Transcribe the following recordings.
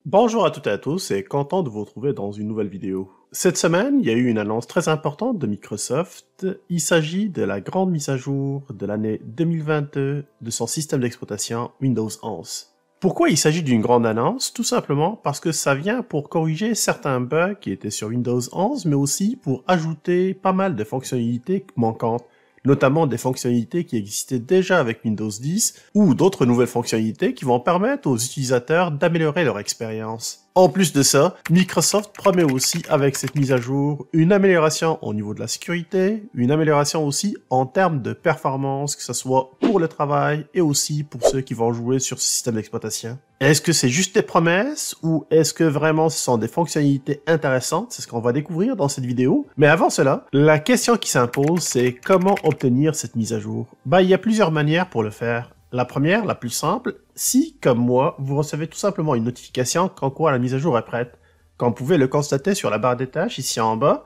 Bonjour à toutes et à tous et content de vous retrouver dans une nouvelle vidéo. Cette semaine, il y a eu une annonce très importante de Microsoft. Il s'agit de la grande mise à jour de l'année 2022 de son système d'exploitation Windows 11. Pourquoi il s'agit d'une grande annonce? Tout simplement parce que ça vient pour corriger certains bugs qui étaient sur Windows 11, mais aussi pour ajouter pas mal de fonctionnalités manquantes, notamment des fonctionnalités qui existaient déjà avec Windows 10 ou d'autres nouvelles fonctionnalités qui vont permettre aux utilisateurs d'améliorer leur expérience. En plus de ça, Microsoft promet aussi avec cette mise à jour une amélioration au niveau de la sécurité, une amélioration aussi en termes de performance, que ce soit pour le travail et aussi pour ceux qui vont jouer sur ce système d'exploitation. Est-ce que c'est juste des promesses ou est-ce que vraiment ce sont des fonctionnalités intéressantes? C'est ce qu'on va découvrir dans cette vidéo. Mais avant cela, la question qui s'impose, c'est comment obtenir cette mise à jour? Il y a plusieurs manières pour le faire. La première, la plus simple, si, comme moi, vous recevez tout simplement une notification qu'en quoi la mise à jour est prête, comme vous pouvez le constater sur la barre des tâches ici en bas,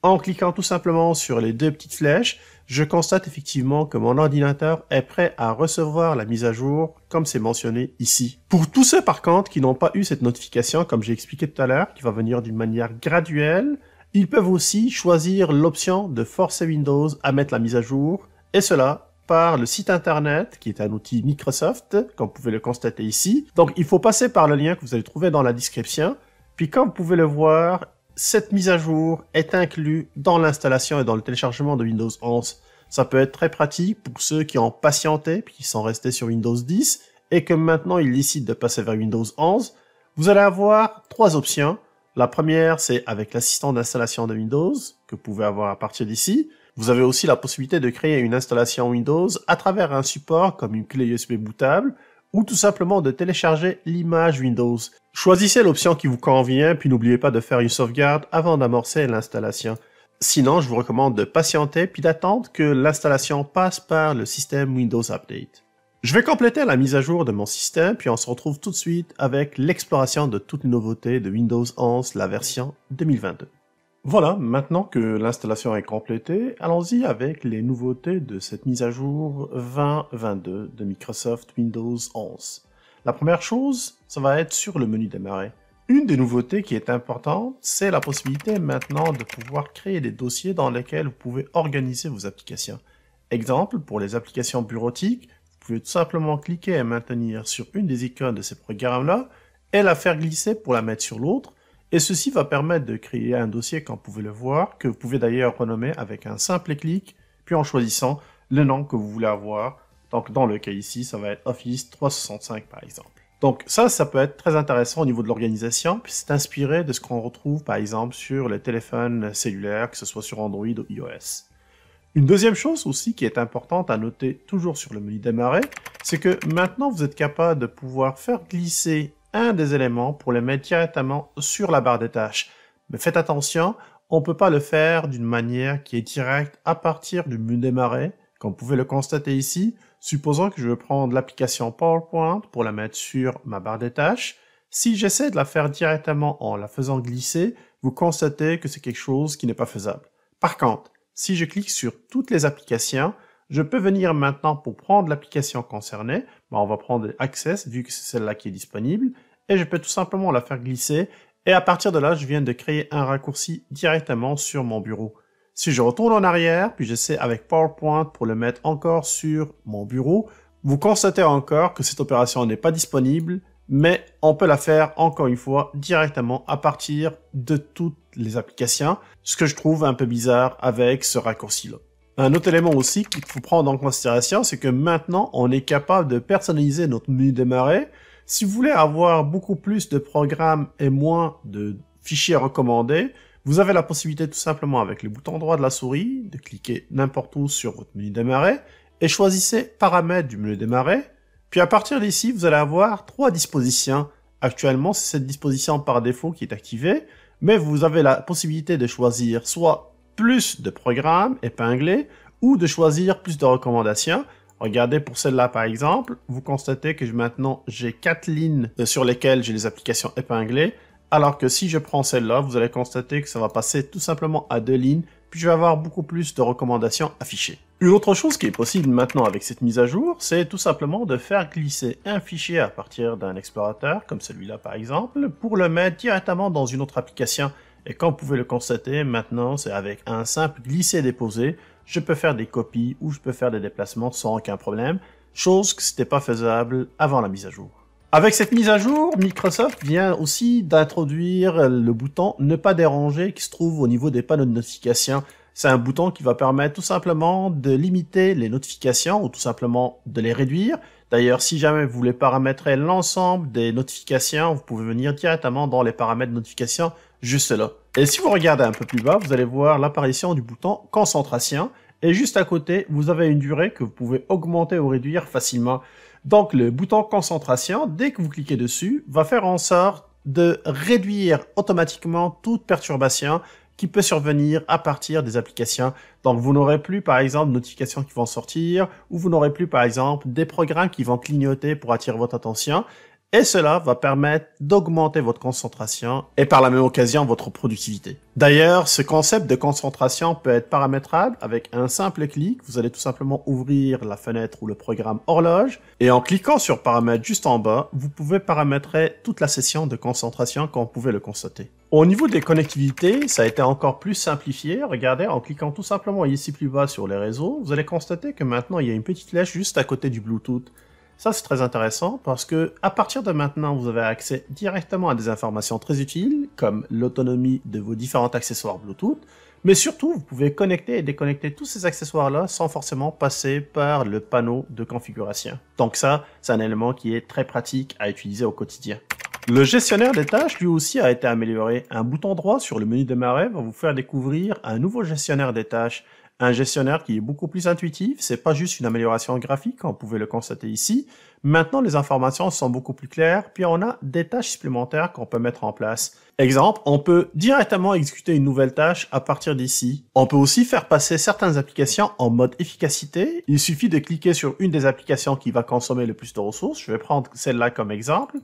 en cliquant tout simplement sur les deux petites flèches, je constate effectivement que mon ordinateur est prêt à recevoir la mise à jour comme c'est mentionné ici. Pour tous ceux par contre qui n'ont pas eu cette notification comme j'ai expliqué tout à l'heure, qui va venir d'une manière graduelle, ils peuvent aussi choisir l'option de forcer Windows à mettre la mise à jour, et cela par le site internet, qui est un outil Microsoft, comme vous pouvez le constater ici. Donc il faut passer par le lien que vous allez trouver dans la description, puis comme vous pouvez le voir, cette mise à jour est inclue dans l'installation et dans le téléchargement de Windows 11. Ça peut être très pratique pour ceux qui ont patienté puis qui sont restés sur Windows 10 et que maintenant ils décident de passer vers Windows 11. Vous allez avoir trois options. La première, c'est avec l'assistant d'installation de Windows que vous pouvez avoir à partir d'ici. Vous avez aussi la possibilité de créer une installation Windows à travers un support comme une clé USB bootable ou tout simplement de télécharger l'image Windows. Choisissez l'option qui vous convient, puis n'oubliez pas de faire une sauvegarde avant d'amorcer l'installation. Sinon, je vous recommande de patienter puis d'attendre que l'installation passe par le système Windows Update. Je vais compléter la mise à jour de mon système, puis on se retrouve tout de suite avec l'exploration de toutes les nouveautés de Windows 11, la version 2022. Voilà, maintenant que l'installation est complétée, allons-y avec les nouveautés de cette mise à jour 2022 de Microsoft Windows 11. La première chose, ça va être sur le menu démarrer. Une des nouveautés qui est importante, c'est la possibilité maintenant de pouvoir créer des dossiers dans lesquels vous pouvez organiser vos applications. Exemple, pour les applications bureautiques, vous pouvez tout simplement cliquer et maintenir sur une des icônes de ces programmes-là et la faire glisser pour la mettre sur l'autre. Et ceci va permettre de créer un dossier, comme vous pouvez le voir, que vous pouvez d'ailleurs renommer avec un simple clic, puis en choisissant le nom que vous voulez avoir. Donc dans le cas ici, ça va être Office 365 par exemple. Donc ça peut être très intéressant au niveau de l'organisation, puis c'est inspiré de ce qu'on retrouve par exemple sur les téléphones cellulaires, que ce soit sur Android ou iOS. Une deuxième chose aussi qui est importante à noter toujours sur le menu démarrer, c'est que maintenant vous êtes capable de pouvoir faire glisser un des éléments pour les mettre directement sur la barre des tâches. Mais faites attention, on ne peut pas le faire d'une manière qui est directe à partir du menu démarrer, comme vous pouvez le constater ici. Supposons que je veux prendre l'application PowerPoint pour la mettre sur ma barre des tâches. Si j'essaie de la faire directement en la faisant glisser, vous constatez que c'est quelque chose qui n'est pas faisable. Par contre, si je clique sur toutes les applications, je peux venir maintenant pour prendre l'application concernée. On va prendre Access vu que c'est celle-là qui est disponible et je peux tout simplement la faire glisser et à partir de là, je viens de créer un raccourci directement sur mon bureau. Si je retourne en arrière, puis j'essaie avec PowerPoint pour le mettre encore sur mon bureau, vous constatez encore que cette opération n'est pas disponible, mais on peut la faire encore une fois directement à partir de toutes les applications, ce que je trouve un peu bizarre avec ce raccourci-là. Un autre élément aussi qu'il faut prendre en considération, c'est que maintenant, on est capable de personnaliser notre menu démarrer. Si vous voulez avoir beaucoup plus de programmes et moins de fichiers recommandés, vous avez la possibilité tout simplement avec le bouton droit de la souris de cliquer n'importe où sur votre menu démarrer et choisissez paramètres du menu démarrer. Puis à partir d'ici, vous allez avoir trois dispositions. Actuellement, c'est cette disposition par défaut qui est activée, mais vous avez la possibilité de choisir soit plus de programmes épinglés ou de choisir plus de recommandations. Regardez pour celle-là par exemple, vous constatez que maintenant j'ai 4 lignes sur lesquelles j'ai les applications épinglées, alors que si je prends celle-là, vous allez constater que ça va passer tout simplement à 2 lignes puis je vais avoir beaucoup plus de recommandations affichées. Une autre chose qui est possible maintenant avec cette mise à jour, c'est tout simplement de faire glisser un fichier à partir d'un explorateur, comme celui-là par exemple, pour le mettre directement dans une autre application. Et comme vous pouvez le constater, maintenant c'est avec un simple glisser-déposer, je peux faire des copies ou je peux faire des déplacements sans aucun problème, chose que c'était pas faisable avant la mise à jour. Avec cette mise à jour, Microsoft vient aussi d'introduire le bouton « Ne pas déranger » qui se trouve au niveau des panneaux de notification. C'est un bouton qui va permettre tout simplement de limiter les notifications ou tout simplement de les réduire. D'ailleurs, si jamais vous voulez paramétrer l'ensemble des notifications, vous pouvez venir directement dans les paramètres de notification juste là. Et si vous regardez un peu plus bas, vous allez voir l'apparition du bouton « Concentration ». Et juste à côté, vous avez une durée que vous pouvez augmenter ou réduire facilement. Donc le bouton concentration, dès que vous cliquez dessus, va faire en sorte de réduire automatiquement toute perturbation qui peut survenir à partir des applications. Donc vous n'aurez plus par exemple de notifications qui vont sortir, ou vous n'aurez plus par exemple des programmes qui vont clignoter pour attirer votre attention. Et cela va permettre d'augmenter votre concentration et par la même occasion votre productivité. D'ailleurs, ce concept de concentration peut être paramétrable avec un simple clic. Vous allez tout simplement ouvrir la fenêtre ou le programme horloge et en cliquant sur paramètres juste en bas, vous pouvez paramétrer toute la session de concentration comme vous pouvez le constater. Au niveau des connectivités, ça a été encore plus simplifié. Regardez, en cliquant tout simplement ici plus bas sur les réseaux, vous allez constater que maintenant il y a une petite flèche juste à côté du Bluetooth. Ça, c'est très intéressant parce que à partir de maintenant, vous avez accès directement à des informations très utiles, comme l'autonomie de vos différents accessoires Bluetooth, mais surtout, vous pouvez connecter et déconnecter tous ces accessoires-là sans forcément passer par le panneau de configuration. Donc ça, c'est un élément qui est très pratique à utiliser au quotidien. Le gestionnaire des tâches, lui aussi, a été amélioré. Un bouton droit sur le menu démarrer va vous faire découvrir un nouveau gestionnaire des tâches. Un gestionnaire qui est beaucoup plus intuitif, c'est pas juste une amélioration graphique, comme vous pouvez le constater ici. Maintenant, les informations sont beaucoup plus claires, puis on a des tâches supplémentaires qu'on peut mettre en place. Exemple, on peut directement exécuter une nouvelle tâche à partir d'ici. On peut aussi faire passer certaines applications en mode efficacité. Il suffit de cliquer sur une des applications qui va consommer le plus de ressources. Je vais prendre celle-là comme exemple.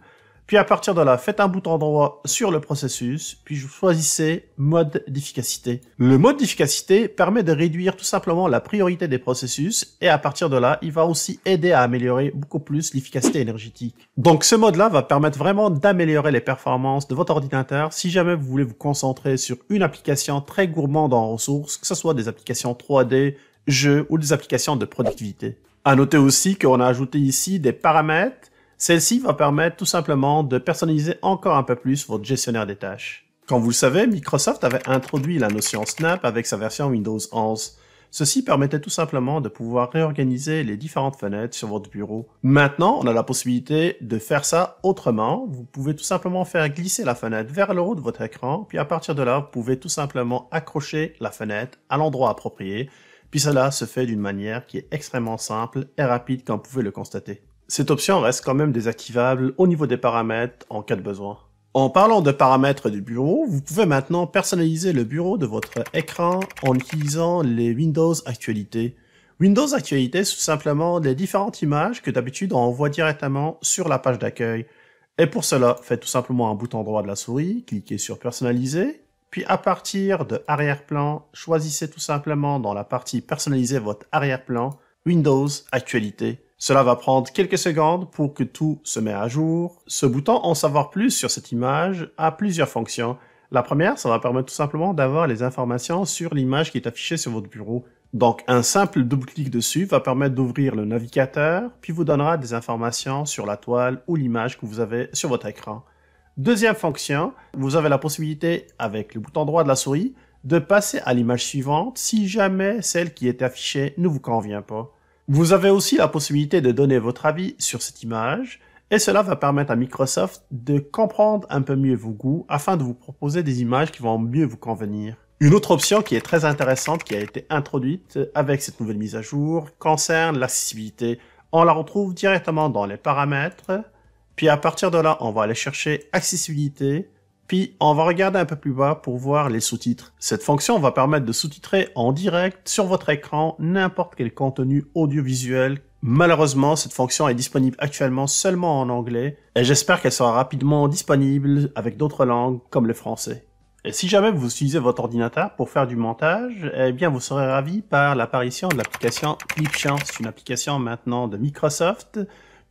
Puis à partir de là, faites un bouton droit sur le processus, puis choisissez mode d'efficacité. Le mode d'efficacité permet de réduire tout simplement la priorité des processus et à partir de là, il va aussi aider à améliorer beaucoup plus l'efficacité énergétique. Donc ce mode-là va permettre vraiment d'améliorer les performances de votre ordinateur si jamais vous voulez vous concentrer sur une application très gourmande en ressources, que ce soit des applications 3D, jeux ou des applications de productivité. À noter aussi qu'on a ajouté ici des paramètres. Celle-ci va permettre tout simplement de personnaliser encore un peu plus votre gestionnaire des tâches. Comme vous le savez, Microsoft avait introduit la notion Snap avec sa version Windows 11. Ceci permettait tout simplement de pouvoir réorganiser les différentes fenêtres sur votre bureau. Maintenant, on a la possibilité de faire ça autrement. Vous pouvez tout simplement faire glisser la fenêtre vers le haut de votre écran, puis à partir de là, vous pouvez tout simplement accrocher la fenêtre à l'endroit approprié. Puis cela se fait d'une manière qui est extrêmement simple et rapide comme vous pouvez le constater. Cette option reste quand même désactivable au niveau des paramètres en cas de besoin. En parlant de paramètres du bureau, vous pouvez maintenant personnaliser le bureau de votre écran en utilisant les Windows Actualités. Windows Actualités, c'est tout simplement les différentes images que d'habitude on envoie directement sur la page d'accueil. Et pour cela, faites tout simplement un bouton droit de la souris, cliquez sur Personnaliser, puis à partir de Arrière-plan, choisissez tout simplement dans la partie Personnaliser votre arrière-plan, Windows Actualités. Cela va prendre quelques secondes pour que tout se mette à jour. Ce bouton en savoir plus sur cette image a plusieurs fonctions. La première, ça va permettre tout simplement d'avoir les informations sur l'image qui est affichée sur votre bureau. Donc un simple double-clic dessus va permettre d'ouvrir le navigateur, puis vous donnera des informations sur la toile ou l'image que vous avez sur votre écran. Deuxième fonction, vous avez la possibilité, avec le bouton droit de la souris, de passer à l'image suivante si jamais celle qui est affichée ne vous convient pas. Vous avez aussi la possibilité de donner votre avis sur cette image et cela va permettre à Microsoft de comprendre un peu mieux vos goûts afin de vous proposer des images qui vont mieux vous convenir. Une autre option qui est très intéressante qui a été introduite avec cette nouvelle mise à jour concerne l'accessibilité. On la retrouve directement dans les paramètres, puis à partir de là, on va aller chercher accessibilité. Puis, on va regarder un peu plus bas pour voir les sous-titres. Cette fonction va permettre de sous-titrer en direct sur votre écran n'importe quel contenu audiovisuel. Malheureusement, cette fonction est disponible actuellement seulement en anglais et j'espère qu'elle sera rapidement disponible avec d'autres langues comme le français. Et si jamais vous utilisez votre ordinateur pour faire du montage, eh bien vous serez ravi par l'apparition de l'application Clipchamp. C'est une application maintenant de Microsoft.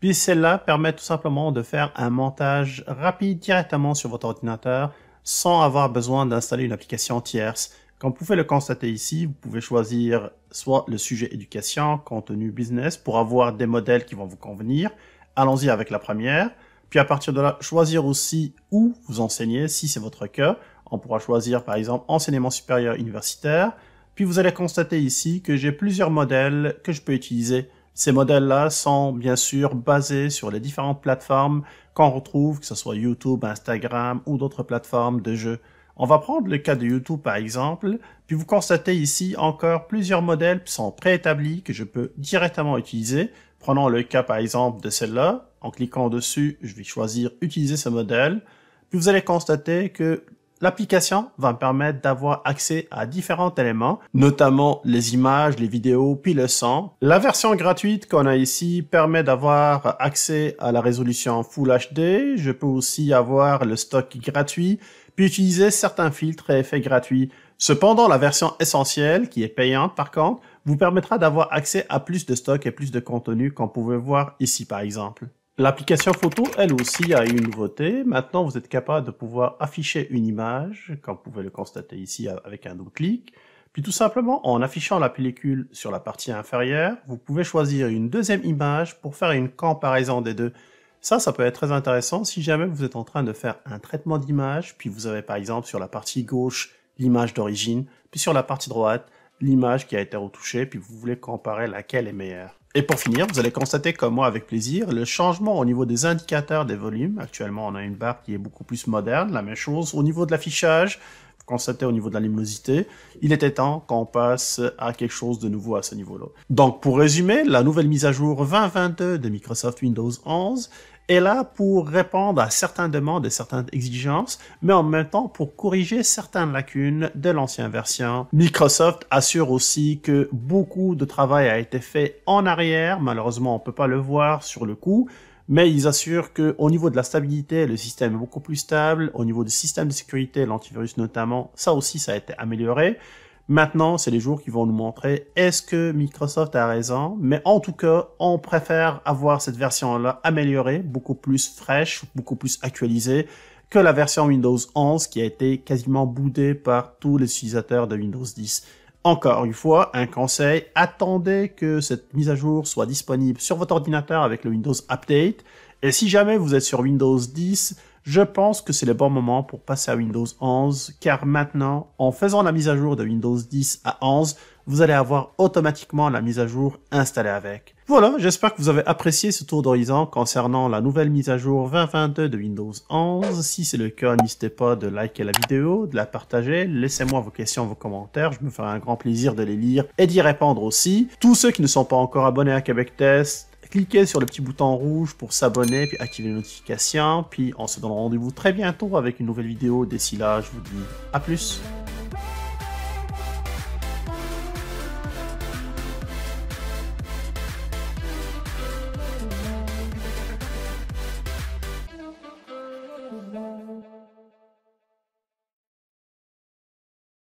Puis celle-là permet tout simplement de faire un montage rapide directement sur votre ordinateur sans avoir besoin d'installer une application tierce. Comme vous pouvez le constater ici, vous pouvez choisir soit le sujet éducation, contenu business pour avoir des modèles qui vont vous convenir. Allons-y avec la première. Puis à partir de là, choisir aussi où vous enseignez si c'est votre cas. On pourra choisir par exemple enseignement supérieur universitaire. Puis vous allez constater ici que j'ai plusieurs modèles que je peux utiliser. Ces modèles-là sont bien sûr basés sur les différentes plateformes qu'on retrouve, que ce soit YouTube, Instagram ou d'autres plateformes de jeux. On va prendre le cas de YouTube par exemple, puis vous constatez ici encore plusieurs modèles qui sont préétablis que je peux directement utiliser. Prenons le cas par exemple de celle-là. En cliquant dessus, je vais choisir utiliser ce modèle. Puis vous allez constater que l'application va me permettre d'avoir accès à différents éléments, notamment les images, les vidéos, puis le son. La version gratuite qu'on a ici permet d'avoir accès à la résolution Full HD. Je peux aussi avoir le stock gratuit, puis utiliser certains filtres et effets gratuits. Cependant, la version essentielle, qui est payante par contre, vous permettra d'avoir accès à plus de stock et plus de contenu qu'on pouvait voir ici par exemple. L'application photo, elle aussi, a une nouveauté. Maintenant, vous êtes capable de pouvoir afficher une image, comme vous pouvez le constater ici avec un double-clic. Puis tout simplement, en affichant la pellicule sur la partie inférieure, vous pouvez choisir une deuxième image pour faire une comparaison des deux. Ça peut être très intéressant si jamais vous êtes en train de faire un traitement d'image, puis vous avez par exemple sur la partie gauche l'image d'origine, puis sur la partie droite l'image qui a été retouchée, puis vous voulez comparer laquelle est meilleure. Et pour finir, vous allez constater comme moi avec plaisir le changement au niveau des indicateurs des volumes. Actuellement, on a une barre qui est beaucoup plus moderne. La même chose au niveau de l'affichage. Vous constatez au niveau de la luminosité. Il était temps qu'on passe à quelque chose de nouveau à ce niveau-là. Donc, pour résumer, la nouvelle mise à jour 2022 de Microsoft Windows 11 est là pour répondre à certaines demandes et certaines exigences, mais en même temps pour corriger certaines lacunes de l'ancienne version. Microsoft assure aussi que beaucoup de travail a été fait en arrière. Malheureusement, on ne peut pas le voir sur le coup, mais ils assurent qu'au niveau de la stabilité, le système est beaucoup plus stable. Au niveau du système de sécurité, l'antivirus notamment, ça aussi, ça a été amélioré. Maintenant, c'est les jours qui vont nous montrer est-ce que Microsoft a raison, mais en tout cas, on préfère avoir cette version-là améliorée, beaucoup plus fraîche, beaucoup plus actualisée que la version Windows 11 qui a été quasiment boudée par tous les utilisateurs de Windows 10. Encore une fois, un conseil, attendez que cette mise à jour soit disponible sur votre ordinateur avec le Windows Update. Et si jamais vous êtes sur Windows 10, je pense que c'est le bon moment pour passer à Windows 11, car maintenant, en faisant la mise à jour de Windows 10 à 11, vous allez avoir automatiquement la mise à jour installée avec. Voilà, j'espère que vous avez apprécié ce tour d'horizon concernant la nouvelle mise à jour 2022 de Windows 11. Si c'est le cas, n'hésitez pas de liker la vidéo, de la partager, laissez-moi vos questions, vos commentaires, je me ferai un grand plaisir de les lire et d'y répondre aussi. Tous ceux qui ne sont pas encore abonnés à Québec Test, cliquez sur le petit bouton rouge pour s'abonner, puis activer les notifications, puis on se donne rendez-vous très bientôt avec une nouvelle vidéo. D'ici là, je vous dis à plus.